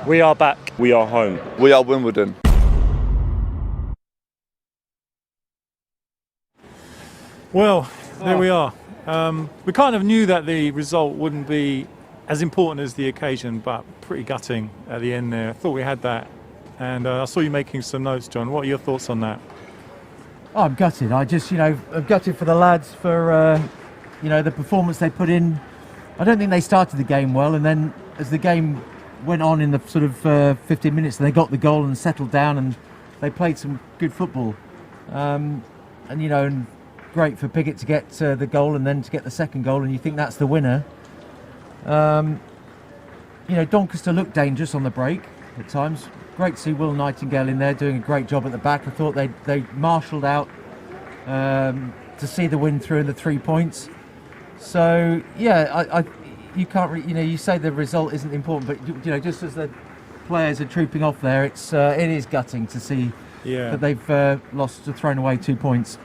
We are back. We are home. We are Wimbledon. Well, there we are. We kind of knew that the result wouldn't be as important as the occasion, but pretty gutting at the end there. I thought we had that. And I saw you making some notes, John. What are your thoughts on that? Oh, I'm gutted. I'm gutted for the lads for, the performance they put in. I don't think they started the game well, and then as the game went on in the sort of 15 minutes, they got the goal and settled down, and they played some good football. And great for Piggott to get the goal and then to get the second goal, and you think that's the winner. Doncaster looked dangerous on the break at times. Great to see Will Nightingale in there doing a great job at the back. I thought they marshalled out to see the win through and the 3 points. So yeah, you can't you say the result isn't important, but just as the players are trooping off there, it is gutting to see that they've thrown away 2 points.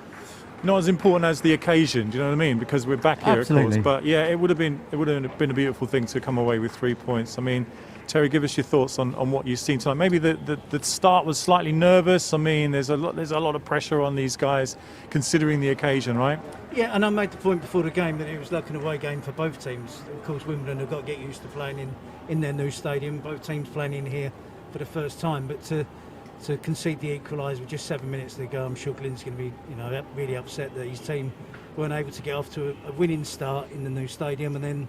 Not as important as the occasion, do you know what I mean? Because we're back here, Absolutely. of course. But yeah, it would have been a beautiful thing to come away with 3 points. I mean, Terry, give us your thoughts on what you've seen tonight. Maybe the start was slightly nervous. I mean, there's a lot of pressure on these guys, considering the occasion, right? Yeah, and I made the point before the game that it was like an away game for both teams. Of course, Wimbledon have got to get used to playing in their new stadium. Both teams playing in here for the first time, but to concede the equaliser with just 7 minutes to go, I'm sure Glyn's going to be, really upset that his team weren't able to get off to a winning start in the new stadium, and then,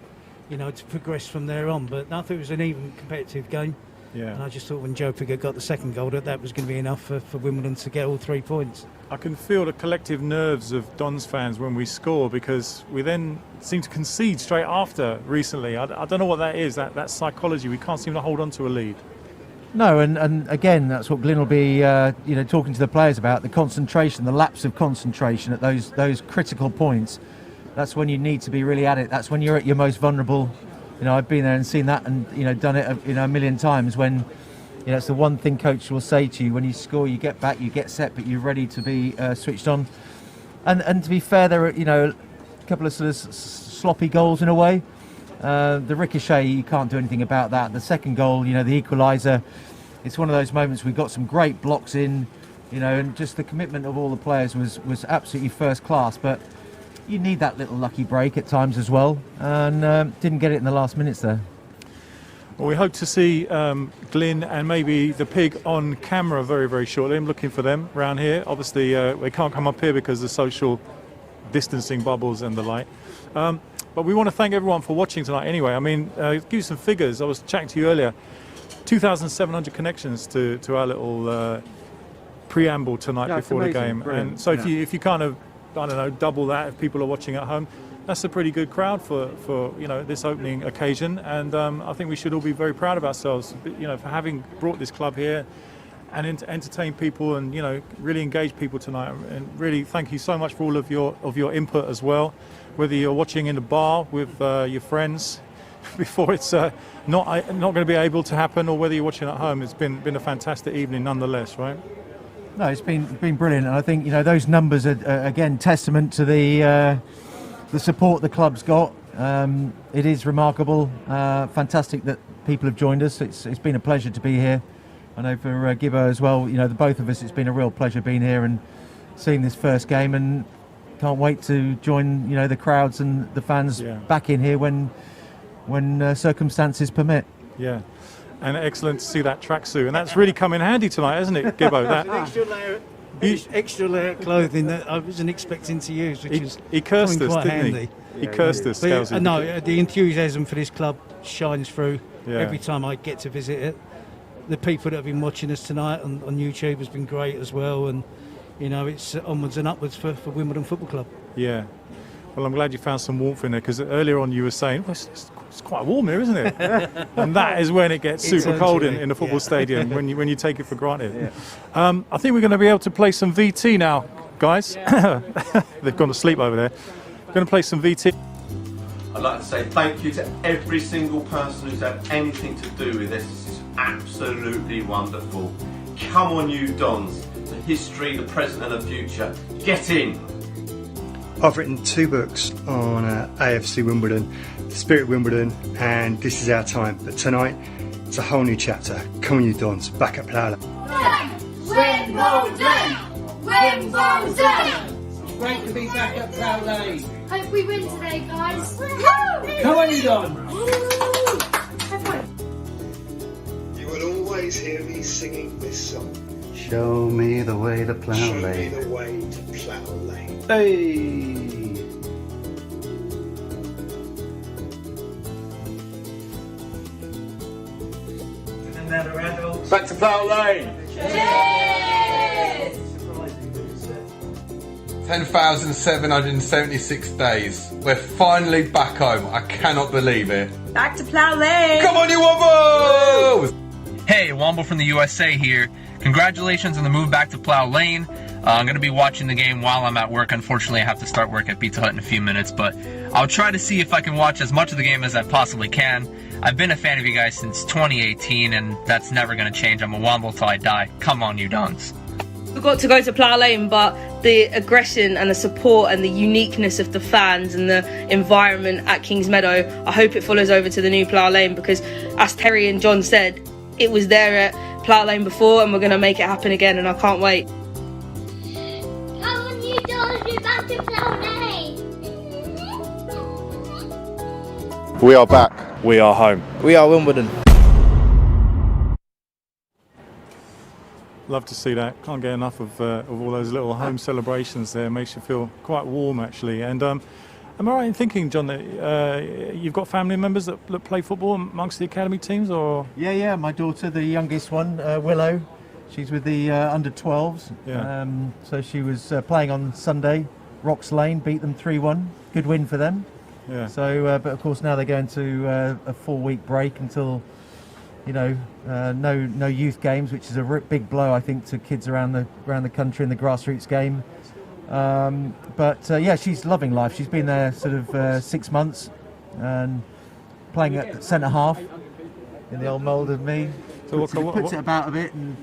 to progress from there on. But I thought it was an even competitive game. Yeah. And I just thought when Joe Piggott got the second goal that was going to be enough for Wimbledon to get all 3 points. I can feel the collective nerves of Dons fans when we score, because we then seem to concede straight after recently. I don't know what that is, that psychology. We can't seem to hold on to a lead. No, and again, that's what Glyn will be, talking to the players about, the concentration, the lapse of concentration at those critical points. That's when you need to be really at it. That's when you're at your most vulnerable. I've been there and seen that, and done it a million times. When it's the one thing coach will say to you: when you score, you get back, you get set, but you're ready to be switched on. And to be fair, there are a couple of sort of sloppy goals in a way. The ricochet, you can't do anything about that. The second goal, the equaliser, it's one of those moments we've got some great blocks in, and just the commitment of all the players was absolutely first class. But you need that little lucky break at times as well, and didn't get it in the last minutes there. Well, we hope to see Glyn and maybe the Pig on camera very, very shortly. I'm looking for them around here. Obviously, they can't come up here because of the social distancing bubbles and the like. But we want to thank everyone for watching tonight anyway. I mean, give you some figures. I was chatting to you earlier. 2,700 connections to our little preamble tonight before the game. Brilliant. And so if you kind of, I don't know, double that if people are watching at home, that's a pretty good crowd for this opening occasion. And I think we should all be very proud of ourselves, for having brought this club here and entertain people and really engage people tonight. And really thank you so much for all of your input as well. Whether you're watching in a bar with your friends before it's not going to be able to happen, or whether you're watching at home, it's been a fantastic evening nonetheless, right? No, it's been brilliant, and I think those numbers are again testament to the support the club's got. It is remarkable, fantastic that people have joined us. It's been a pleasure to be here. I know for Gibbo as well. The both of us, it's been a real pleasure being here and seeing this first game, and can't wait to join the crowds and the fans back in here when circumstances permit. Yeah, and excellent to see that tracksuit, and that's really come in handy tonight, hasn't it, Gibbo? Extra layer of clothing that I wasn't expecting to use, which he cursed us, didn't handy. He cursed us. But, no, the enthusiasm for this club shines through every time I get to visit it. The people that have been watching us tonight on YouTube has been great as well, and it's onwards and upwards for Wimbledon Football Club. Yeah. Well, I'm glad you found some warmth in there, because earlier on you were saying, well, it's quite warm here, isn't it? And that is when it gets super cold in a football stadium, when you take it for granted. Yeah. I think we're going to be able to play some VT now, guys. Yeah. They've gone to sleep over there. We're going to play some VT. I'd like to say thank you to every single person who's had anything to do with this. This is absolutely wonderful. Come on, you Dons. The history, the present and the future. Get in. I've written 2 books on AFC Wimbledon, The Spirit of Wimbledon and This Is Our Time. But tonight It's a whole new chapter. Come on, you Dons, back at Plough Lane. Wimbledon! Wimbledon! Great to be back at Plough Lane. Hope we win today, guys. Come on, you Don. You will always hear me singing this song. Show me the way to Plough Show me Lane. the way to Plough Lane. Hey! Back to Plough Lane. 10,776 days. We're finally back home. I cannot believe it. Back to Plough Lane. Come on, you Wombles! Hey, Womble from the USA here. Congratulations on the move back to Plough Lane. I'm going to be watching the game while I'm at work. Unfortunately, I have to start work at Pizza Hut in a few minutes, but I'll try to see if I can watch as much of the game as I possibly can. I've been a fan of you guys since 2018, and that's never going to change. I'm a Womble till I die. Come on, you Dons. We got to go to Plough Lane, but the aggression and the support and the uniqueness of the fans and the environment at Kings Meadow, I hope it follows over to the new Plough Lane, because as Terry and John said, it was there at Plough Lane before, and we're going to make it happen again, and I can't wait. Come on, you Dons, we're back to Plough Lane. We are back. We are home. We are Wimbledon. Love to see that. Can't get enough of all those little home celebrations there. Makes you feel quite warm, actually. And am I right in thinking, John, that you've got family members that play football amongst the academy teams, or? Yeah. My daughter, the youngest one, Willow, she's with the under 12s. Yeah. So she was playing on Sunday. Rocks Lane beat them 3-1. Good win for them. Yeah. So, but of course now they're going to a 4-week break until, no youth games, which is a big blow, I think, to kids around the country in the grassroots game. But she's loving life. She's been there sort of 6 months and playing at centre half in the old mould of me. So puts it about a bit, and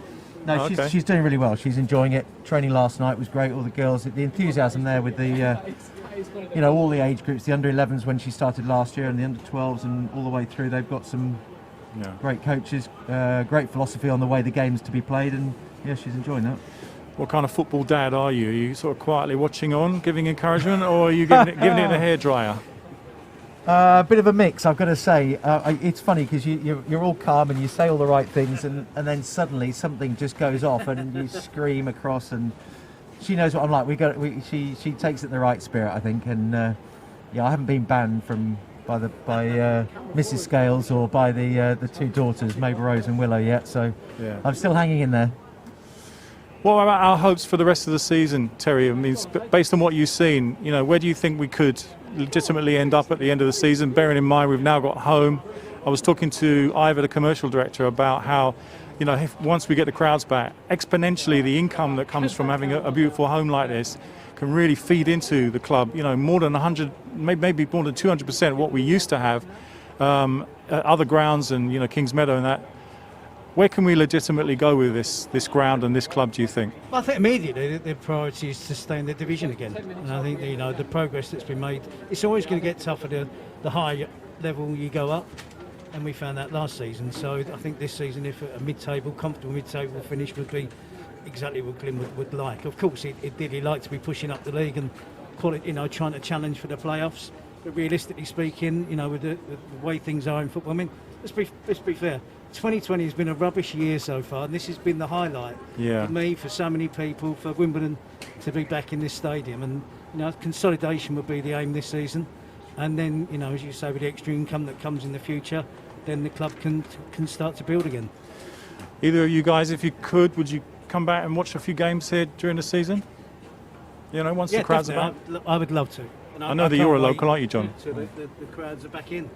she's doing really well. She's enjoying it. Training last night was great. All the girls, the enthusiasm there with the all the age groups, the under 11s when she started last year, and the under 12s, and all the way through. They've got some great coaches, great philosophy on the way the game's to be played, and she's enjoying that. What kind of football dad are you? Are you sort of quietly watching on, giving encouragement, or are you giving it a hairdryer? A bit of a mix, I've got to say. It's funny because you're all calm and you say all the right things, and then suddenly something just goes off and you scream across, and she knows what I'm like. She takes it in the right spirit, I think, and I haven't been banned by Mrs. Scales or by the two daughters, Mabel Rose and Willow, yet. So I'm still hanging in there. What about our hopes for the rest of the season, Terry? I mean, based on what you've seen, where do you think we could legitimately end up at the end of the season? Bearing in mind we've now got home. I was talking to Ivor, the commercial director, about how, once we get the crowds back, exponentially the income that comes from having a beautiful home like this can really feed into the club. More than 100, maybe more than 200% of what we used to have at other grounds, and Kings Meadow and that. Where can we legitimately go with this ground and this club, do you think? Well, I think immediately the priority is to stay in the division again. And I think the progress that's been made, it's always going to get tougher the higher level you go up. And we found that last season. So I think this season, if a comfortable mid-table finish would be exactly what Glyn would like. Of course, he'd like to be pushing up the league and trying to challenge for the playoffs. But realistically speaking, with the way things are in football, I mean, let's be fair. 2020 has been a rubbish year so far, and this has been the highlight for me, for so many people, for Wimbledon to be back in this stadium. And consolidation would be the aim this season. And then, as you say, with the extra income that comes in the future, then the club can start to build again. Either of you guys, if you could, would you come back and watch a few games here during the season? Once the crowds are back? I would love to. And I know that you're a local, aren't you, John? So the crowds are back in.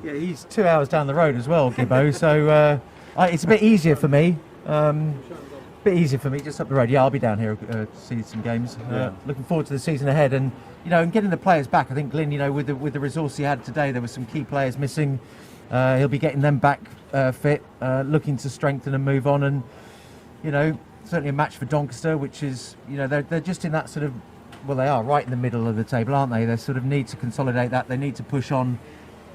Yeah, he's 2 hours down the road as well, Gibbo. So it's a bit easier for me. Just up the road. Yeah, I'll be down here to see some games. Looking forward to the season ahead, and and getting the players back. I think Glyn, with the resource he had today, there were some key players missing. He'll be getting them back fit, looking to strengthen and move on, and certainly a match for Doncaster, which is they're just in that sort of, well, they are right in the middle of the table, aren't they? They sort of need to consolidate that. They need to push on.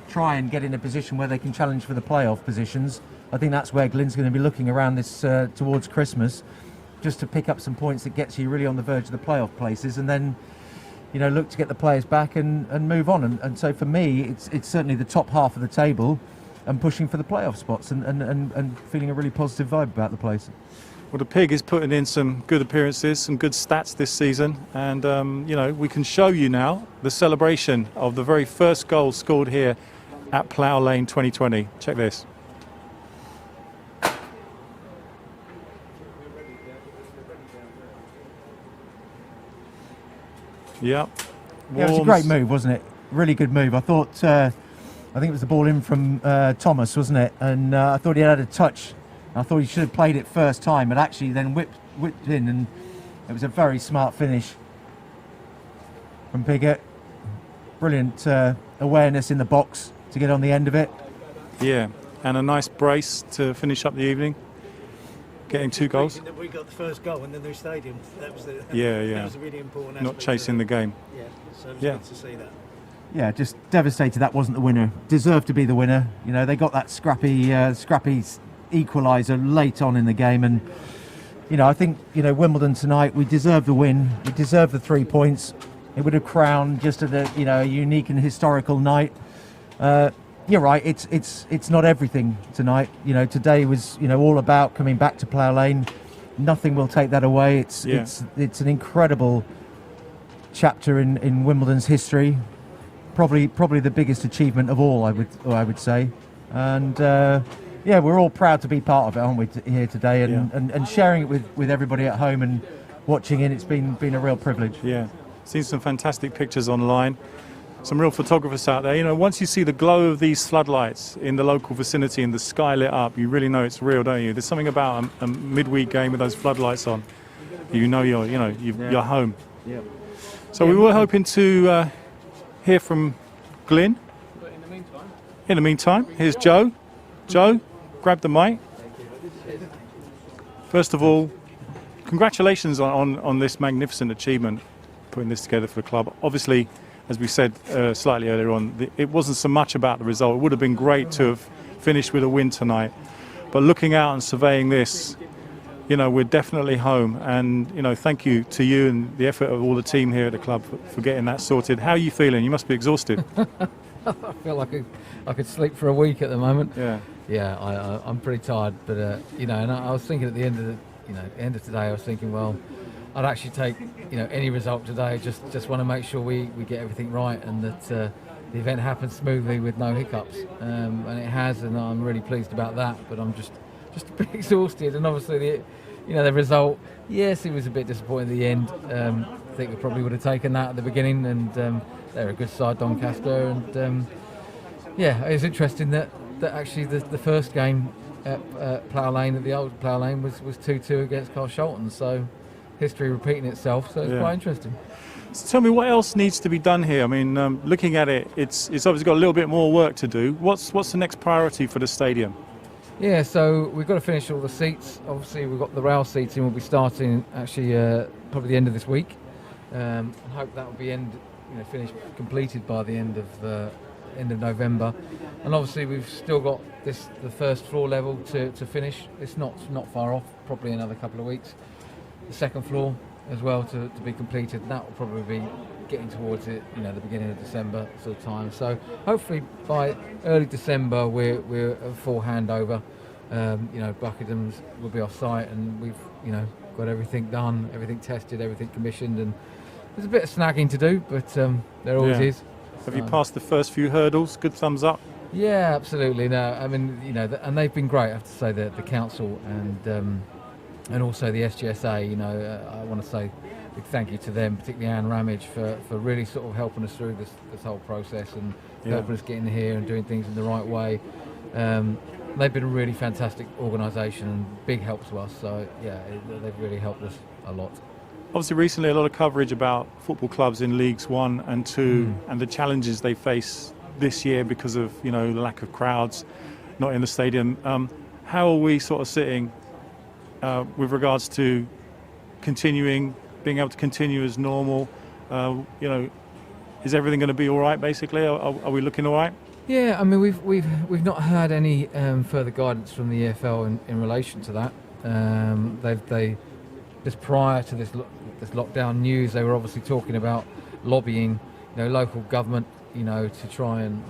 try and get in a position where they can challenge for the playoff positions. I think that's where Glyn's going to be looking around this towards Christmas, just to pick up some points that gets you really on the verge of the playoff places, and then look to get the players back and move on. And so for me, it's certainly the top half of the table and pushing for the playoff spots and feeling a really positive vibe about the place. Well, the Pig is putting in some good appearances, some good stats this season, and we can show you now the celebration of the very first goal scored here at Plough Lane 2020. Check this. Yep. Yeah, it was a great move, wasn't it? Really good move. I thought, I think it was the ball in from Thomas, wasn't it? And I thought he had a touch. I thought he should have played it first time, but actually then whipped in, and it was a very smart finish from Piggott. Brilliant awareness in the box to get on the end of it. Yeah, and a nice brace to finish up the evening, getting 2 goals. We got the first goal in the new stadium. That was that was a really important aspect. Not chasing the game. Yeah, so it was good to see that. Yeah, just devastated that wasn't the winner. Deserved to be the winner. They got that scrappy equaliser late on in the game, and I think Wimbledon tonight, we deserve the win. We deserve the 3 points. It would have crowned just a unique and historical night. You're right. It's not everything tonight. Today was all about coming back to Plough Lane. Nothing will take that away. It's an incredible chapter in Wimbledon's history. Probably the biggest achievement of all, I would say. And we're all proud to be part of it, aren't we, here today, and sharing it with everybody at home and watching it. It's been a real privilege. Yeah, seen some fantastic pictures online. Some real photographers out there. Once you see the glow of these floodlights in the local vicinity and the sky lit up, you really know it's real, don't you? There's something about a midweek game with those floodlights on. You're home. Yeah. So we were hoping to hear from Glyn. In the meantime, here's Joe. Joe, grab the mic. First of all, congratulations on this magnificent achievement, putting this together for the club. Obviously, as we said slightly earlier on, it wasn't so much about the result. It would have been great to have finished with a win tonight. But looking out and surveying this, we're definitely home. And, thank you to you and the effort of all the team here at the club for getting that sorted. How are you feeling? You must be exhausted. I feel like I could sleep for a week at the moment. Yeah, I'm pretty tired, but and I was thinking at the end of today, I was thinking, well, I'd actually take any result today. Just want to make sure we get everything right and that the event happens smoothly with no hiccups, and it has, and I'm really pleased about that. But I'm just a bit exhausted, and obviously the result. Yes, it was a bit disappointing at the end. I think we probably would have taken that at the beginning, and they're a good side, Doncaster, and it was interesting that actually the first game at Plough Lane, at the old Plough Lane, was 2-2 against Carshalton. So history repeating itself. So it's quite interesting. So tell me, what else needs to be done here? I mean, looking at it, it's obviously got a little bit more work to do. What's the next priority for the stadium? Yeah, so we've got to finish all the seats. Obviously, we've got the rail seating. We'll be starting actually probably the end of this week. I hope that will be finished, completed by the end of November. And obviously, we've still got the first floor level to finish. It's not far off. Probably another couple of weeks. The second floor as well to be completed. That will probably be getting towards it, the beginning of December sort of time. So hopefully by early December we're a full handover. Buckingham's will be off site, and we've got everything done, everything tested, everything commissioned, and there's a bit of snagging to do, but there always is. Have you passed the first few hurdles? Good thumbs up. Yeah, absolutely. No, I mean and they've been great. I have to say that the council and also the SGSA. I want to say a big thank you to them, particularly Anne Ramage, for really sort of helping us through this whole process and helping us get in here and doing things in the right way. They've been a really fantastic organisation and big help to us. So they've really helped us a lot. Obviously, recently a lot of coverage about football clubs in Leagues 1 and 2 and the challenges they face this year because of the lack of crowds, not in the stadium. How are we sort of sitting with regards to being able to continue as normal? Is everything going to be all right? Basically, are we looking all right? Yeah, I mean we've not had any further guidance from the EFL in relation to that. They just prior to this lockdown news, they were obviously talking about lobbying, local government, to try and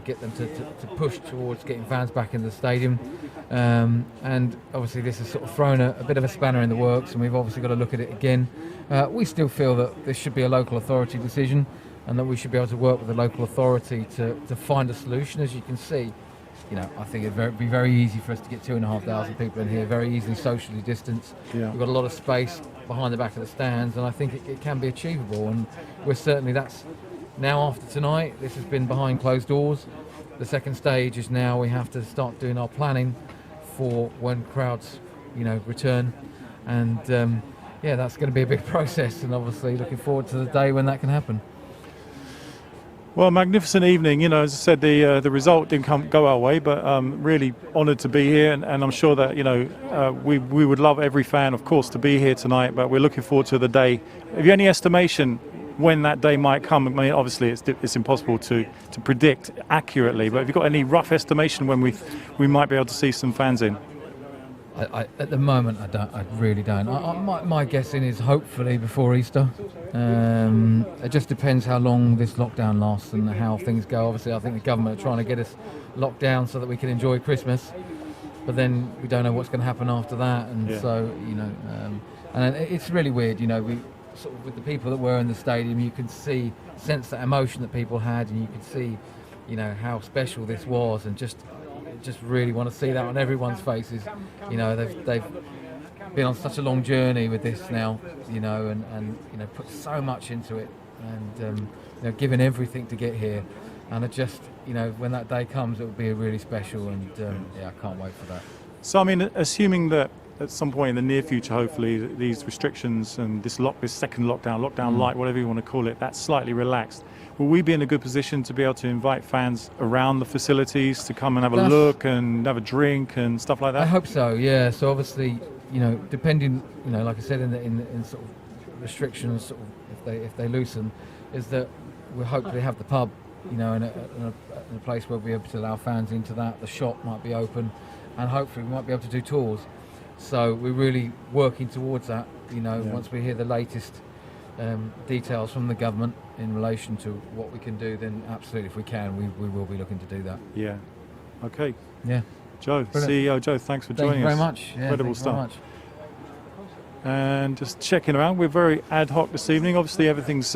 get them to push towards getting fans back in the stadium. And obviously this has sort of thrown a bit of a spanner in the works, and we've obviously got to look at it again. We still feel that this should be a local authority decision, and that we should be able to work with the local authority to find a solution. As you can see, I think it'd be very easy for us to get 2,500 people in here, very easily socially distanced. Yeah. We've got a lot of space behind the back of the stands, and I think it can be achievable. And that's now, after tonight, this has been behind closed doors. The second stage is now we have to start doing our planning for when crowds, return. And that's going to be a big process, and obviously looking forward to the day when that can happen. Well, magnificent evening. As I said, the result didn't go our way, but really honoured to be here, and I'm sure that we would love every fan, of course, to be here tonight. But we're looking forward to the day. Have you any estimation when that day might come? I mean, obviously it's impossible to predict accurately, but have you got any rough estimation when we might be able to see some fans in? At the moment, I really don't. My guessing is hopefully before Easter. It just depends how long this lockdown lasts and how things go. Obviously, I think the government are trying to get us locked down so that we can enjoy Christmas, but then we don't know what's going to happen after that. And so, and it's really weird. We sort of, with the people that were in the stadium, you could sense that emotion that people had, and you could see, how special this was, and just really want to see that on everyone's faces. They've been on such a long journey with this now, and put so much into it, and given everything to get here. And it just, when that day comes, it will be really special, and I can't wait for that. So, I mean, assuming that at some point in the near future, hopefully, this restrictions and this second lockdown light, whatever you want to call it, that's slightly relaxed, will we be in a good position to be able to invite fans around the facilities to come and have a look and have a drink and stuff like that? I hope so, yeah. So obviously, depending, like I said, in sort of restrictions, sort of if they loosen, is that we'll hopefully have the pub, in a place where we'll be able to allow fans into that. The shop might be open, and hopefully we might be able to do tours. So we're really working towards that. Once we hear the latest details from the government in relation to what we can do, then absolutely, if we can, we will be looking to do that. Yeah. Okay. Yeah. Joe, Brilliant. CEO Joe, thanks for joining us. Thank you very much. Yeah, incredible stuff. Very much. And just checking around, we're very ad hoc this evening. Obviously, everything's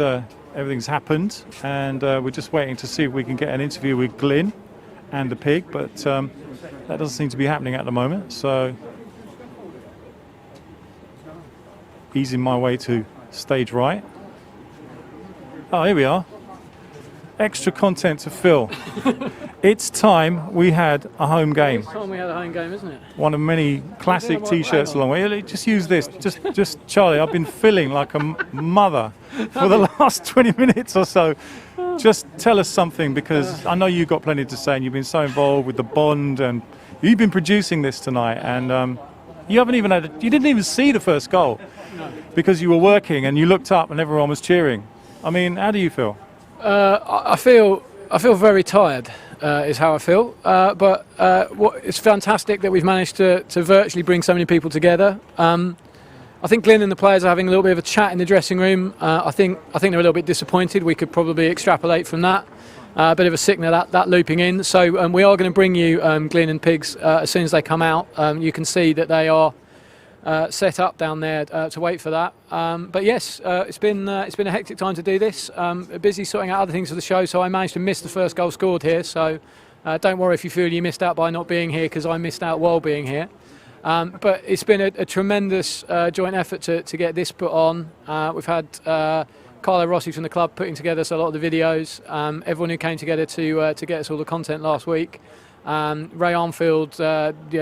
happened, and we're just waiting to see if we can get an interview with Glyn and the pig, but that doesn't seem to be happening at the moment. So, easing my way to stage right. Oh, here we are. Extra content to fill. It's time we had a home game. It's time we had a home game, isn't it? One of many classic T-shirts along the way. Just use this. Just Charlie, I've been filling like a mother for the last 20 minutes or so. Just tell us something, because I know you've got plenty to say, and you've been so involved with the Bond, and you've been producing this tonight, and you didn't even see the first goal because you were working, and you looked up and everyone was cheering. I mean, how do you feel? I feel very tired, is how I feel. But it's fantastic that we've managed to virtually bring so many people together. I think Glyn and the players are having a little bit of a chat in the dressing room. I think they're a little bit disappointed. We could probably extrapolate from that. A bit of a signal that looping in. So we are going to bring you Glyn and Pigs as soon as they come out. You can see that they are set up down there to wait for that. But yes, it's been a hectic time to do this. Busy sorting out other things for the show, so I managed to miss the first goal scored here. So don't worry if you feel you missed out by not being here, because I missed out while being here. But it's been a tremendous joint effort to get this put on. We've had Carlo Rossi from the club putting together a lot of the videos. Everyone who came together to get us all the content last week. Ray Armfield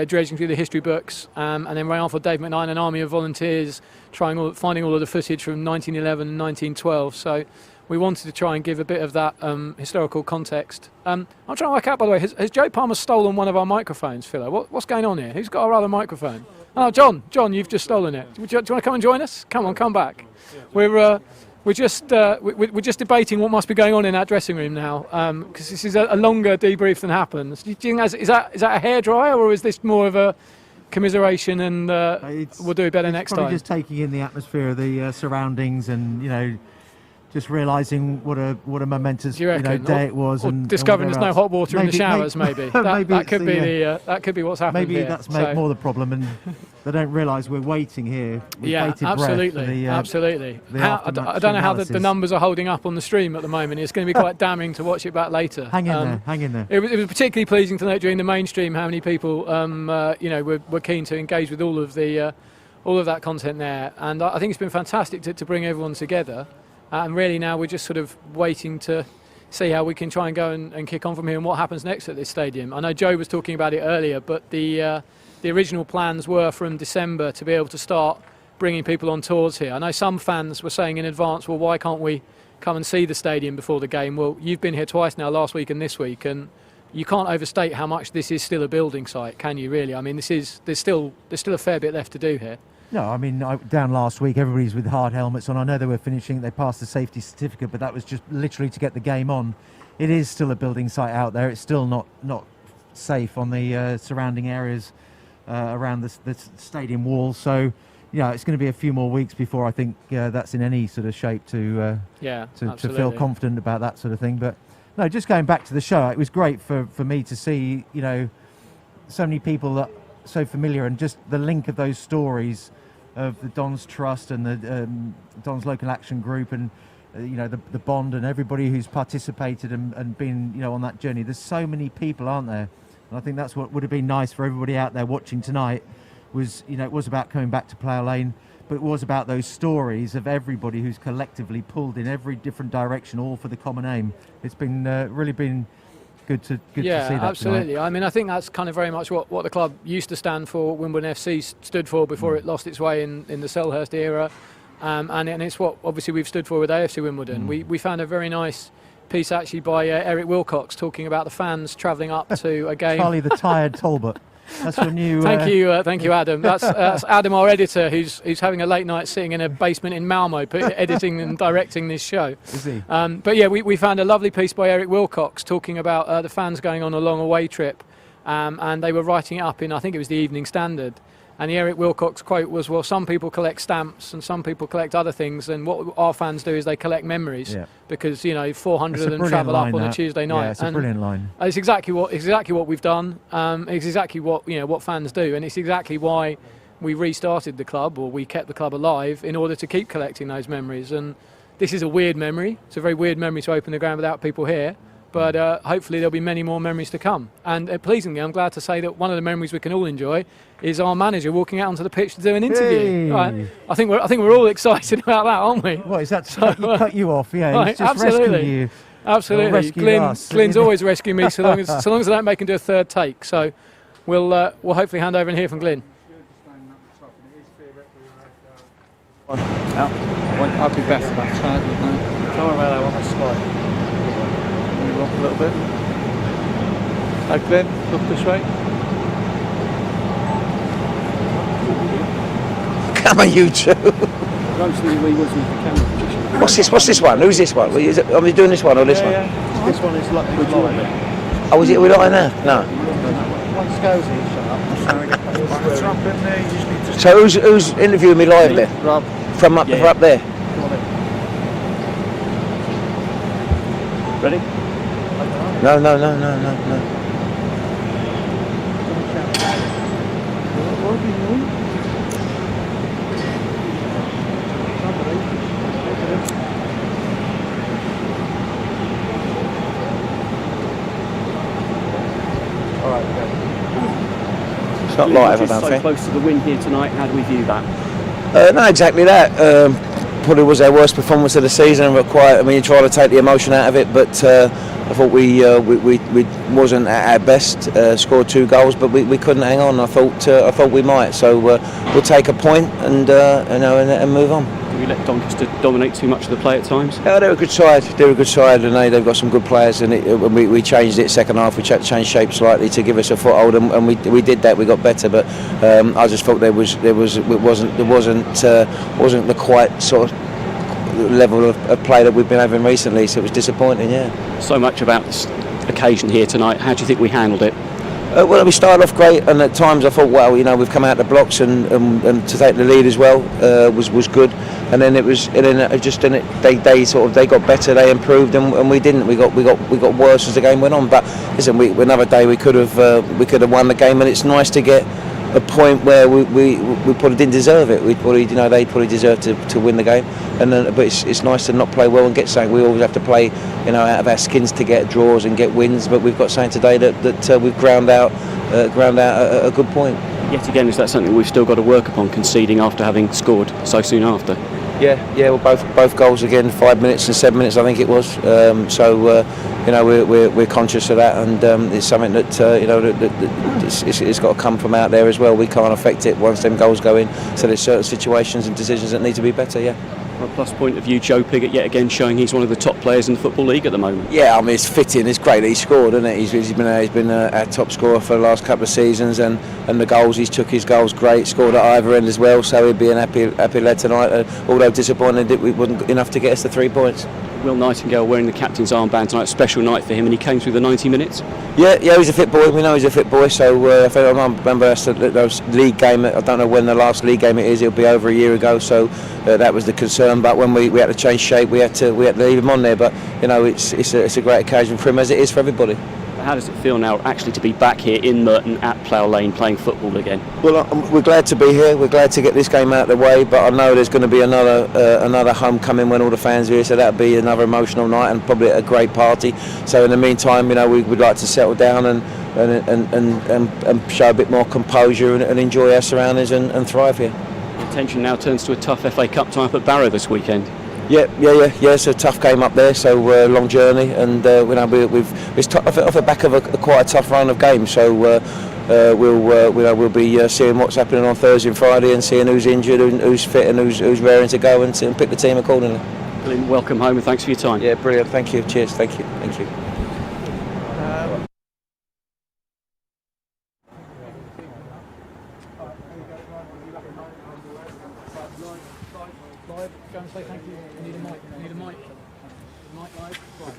dredging through the history books, and then Ray Armfield, Dave McKnight, an army of volunteers finding all of the footage from 1911 and 1912. So we wanted to try and give a bit of that historical context. I'm trying to work out, by the way, has Joe Palmer stolen one of our microphones, Philo? What's going on here? Who's got our other microphone? Oh, John, you've just stolen it. Do you want to come and join us? Come on, come back. We're we're just debating what must be going on in that dressing room now, because this is a longer debrief than happens. Do you think is that a hairdryer, or is this more of a commiseration and we'll do it better next probably time? Just taking in the atmosphere of the surroundings, and just realising what a momentous day it was, or and discovering there's no hot water in the showers. Maybe that could be that could be what's happened. Maybe here. that's more the problem, and they don't realise we're waiting here. Absolutely. I don't know how the numbers are holding up on the stream at the moment. It's going to be quite damning to watch it back later. Hang in there. It was particularly pleasing to note during the mainstream how many people were keen to engage with all of that content there, and I think it's been fantastic to bring everyone together. And really now we're just sort of waiting to see how we can try and go and kick on from here and what happens next at this stadium. I know Joe was talking about it earlier, but the original plans were from December to be able to start bringing people on tours here. I know some fans were saying in advance, well, why can't we come and see the stadium before the game? Well, you've been here twice now, last week and this week, and you can't overstate how much this is still a building site, can you really? I mean, there's still a fair bit left to do here. No, I mean, down last week, everybody's with hard helmets on. I know they were finishing, they passed the safety certificate, but that was just literally to get the game on. It is still a building site out there. It's still not safe on the surrounding areas around the stadium wall. So, it's going to be a few more weeks before I think that's in any sort of shape to feel confident about that sort of thing. But no, just going back to the show, it was great for me to see, so many people that are so familiar, and just the link of those stories of the Dons Trust and the Dons Local Action Group, and the bond, and everybody who's participated and been on that journey. There's so many people, aren't there? And I think that's what would have been nice for everybody out there watching tonight. Was it was about coming back to Plough Lane, but it was about those stories of everybody who's collectively pulled in every different direction, all for the common aim. It's been really been good to see that. Yeah, absolutely. Tonight. I mean, I think that's kind of very much what the club used to stand for, Wimbledon FC stood for before it lost its way in the Selhurst era, and it's what obviously we've stood for with AFC Wimbledon. We found a very nice piece actually by Eric Wilcox talking about the fans travelling up to a game. Charlie the Tired Talbot. That's your new. Thank you, Adam. That's Adam, our editor, who's having a late night sitting in a basement in Malmo, editing and directing this show. Is he? But yeah, we found a lovely piece by Eric Wilcox talking about the fans going on a long away trip, and they were writing it up in, I think it was the Evening Standard. And the Eric Wilcox quote was, well, some people collect stamps and some people collect other things, and what our fans do is they collect memories, because 400 of them travel up on a Tuesday night. Yeah, it's a brilliant line. It's exactly what we've done. It's exactly what fans do, and it's exactly why we restarted the club, or we kept the club alive, in order to keep collecting those memories. And this is a weird memory. It's a very weird memory to open the ground without people here. But hopefully there'll be many more memories to come. And pleasingly, I'm glad to say that one of the memories we can all enjoy is our manager walking out onto the pitch to do an interview. Hey. Right. I think we're all excited about that, aren't we? What is that? Cut you off? Yeah, right, he's just rescuing you. Absolutely. Glyn's always rescuing me so long as I don't make him do a third take. So we'll hopefully hand over and hear from Glyn. I'd be better back side, wouldn't I? Don't worry about that one, that's fine. Move up a little bit. Hey Glyn, look this way. Come on, you two. What's this one? Who's this one? Are we doing this one or this one? Yeah. This one is Which one? Oh, is it? Are we lying there? No. Once Scales here, shut up. It's up in there, you just need to... So who's interviewing me live there? Rob. From up there? Come on in. Ready? No. What are you doing? Alright, okay. It's not live, I don't think. So close to the win here tonight, how do we view that? No, exactly that. Probably was our worst performance of the season. You try to take the emotion out of it, but I thought we wasn't at our best. Scored 2 goals, but we couldn't hang on. I thought we might. So we'll take a point and move on. Do we let Doncaster dominate too much of the play at times? Yeah, they're a good side. And they've got some good players. And we changed it second half. We changed shape slightly to give us a foothold, and we did that. We got better, but I just thought it wasn't the quite sort of level of play that we've been having recently, so it was disappointing, yeah. So much about this occasion here tonight. How do you think we handled it? Well, we started off great, and at times I thought, well, we've come out the blocks and to take the lead as well was good. And then they got better, they improved, and we didn't. We got worse as the game went on. But listen, another day we could have won the game, and it's nice to get a point where we probably didn't deserve it. They probably deserved to win the game, but it's nice to not play well and get something. We always have to play, out of our skins to get draws and get wins. But we've got something today that we've ground out a good point. Yet again, is that something we've still got to work upon, conceding after having scored so soon after? Yeah. Well, both goals again, 5 minutes and 7 minutes, I think it was. We're conscious of that, and it's something that it's got to come from out there as well. We can't affect it once them goals go in. So there's certain situations and decisions that need to be better. Yeah. From a plus point of view, Joe Pigott yet again showing he's one of the top players in the Football League at the moment. Yeah, I mean it's fitting. It's great that he scored, isn't it? He's been our top scorer for the last couple of seasons, and the goals he's took his goals great. Scored at either end as well, so he'd be an happy lad tonight. Although disappointed that it wasn't enough to get us the 3 points. Will Nightingale wearing the captain's armband tonight, special night for him, and he came through the 90 minutes. Yeah, he's a fit boy. We know he's a fit boy. So I remember that league game. I don't know when the last league game it is. It'll be over a year ago. So that was the concern. But when we had to change shape, we had to leave him on there. But it's a great occasion for him, as it is for everybody. How does it feel now actually to be back here in Merton at Plough Lane playing football again? Well, we're glad to be here. We're glad to get this game out of the way. But I know there's going to be another homecoming when all the fans are here. So that'll be another emotional night and probably a great party. So in the meantime, we'd like to settle down and show a bit more composure and enjoy our surroundings and thrive here. The attention now turns to a tough FA Cup tie up at Barrow this weekend. Yeah. It's a tough game up there, so long journey, and it's off the back of quite a tough run of games. So we'll be seeing what's happening on Thursday and Friday, and seeing who's injured and who's fit and who's raring to go, and pick the team accordingly. Glyn, welcome home and thanks for your time. Yeah, brilliant. Thank you. Cheers. Thank you.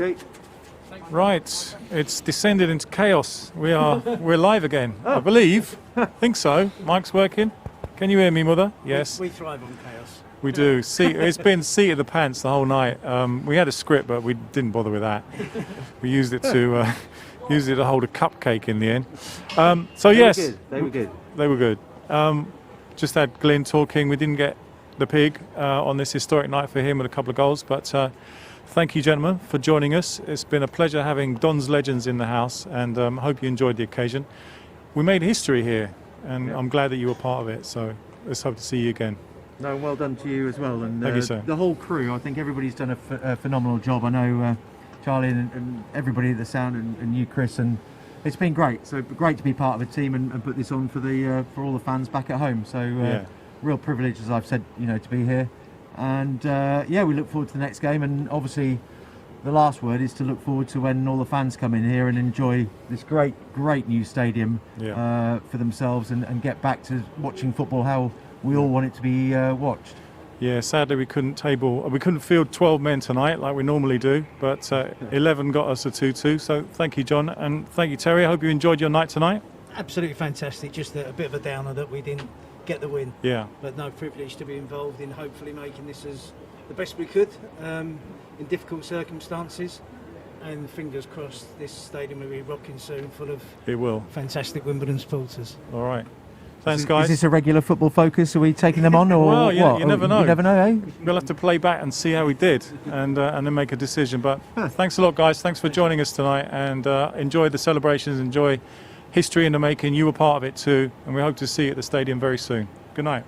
Okay. Right, it's descended into chaos. We're live again, I believe. Think so. Mic's working. Can you hear me, Mother? Yes. We thrive on chaos. We do. It's been seat of the pants the whole night. We had a script, but we didn't bother with that. We used it to hold a cupcake in the end. Yes, they were good. They were good. Just had Glyn talking. We didn't get the pig on this historic night for him with a couple of goals, but thank you, gentlemen, for joining us. It's been a pleasure having Don's legends in the house, and hope you enjoyed the occasion. We made history here, and I'm glad that you were part of it, so let's hope to see you again. No, well done to you as well, and Thank you, sir. The whole crew. I think everybody's done a phenomenal job. I know Charlie and everybody at the sound, and you, Chris, and it's been great. So great to be part of a team and put this on for all the fans back at home. So real privilege, as I've said, to be here. And we look forward to the next game, and obviously the last word is to look forward to when all the fans come in here and enjoy this great new stadium for themselves and get back to watching football how we all want it to be watched. Yeah, sadly we couldn't field 12 men tonight like we normally do, but 11 got us a 2-2. So thank you, John, and thank you, Terry. I hope you enjoyed your night tonight. Absolutely fantastic. Just a bit of a downer that we didn't get the win. Yeah. But no, privilege to be involved in hopefully making this as the best we could in difficult circumstances. And fingers crossed, this stadium will be rocking soon, full of fantastic Wimbledon supporters. All right. Thanks, guys. Is this a regular football focus? Are we taking them on, or well, what? You never know. You never know, eh? We'll have to play back and see how we did, and then make a decision. But thanks a lot, guys. Thanks for joining us tonight, and enjoy the celebrations. Enjoy history in the making. You were part of it too, and we hope to see you at the stadium very soon. Good night.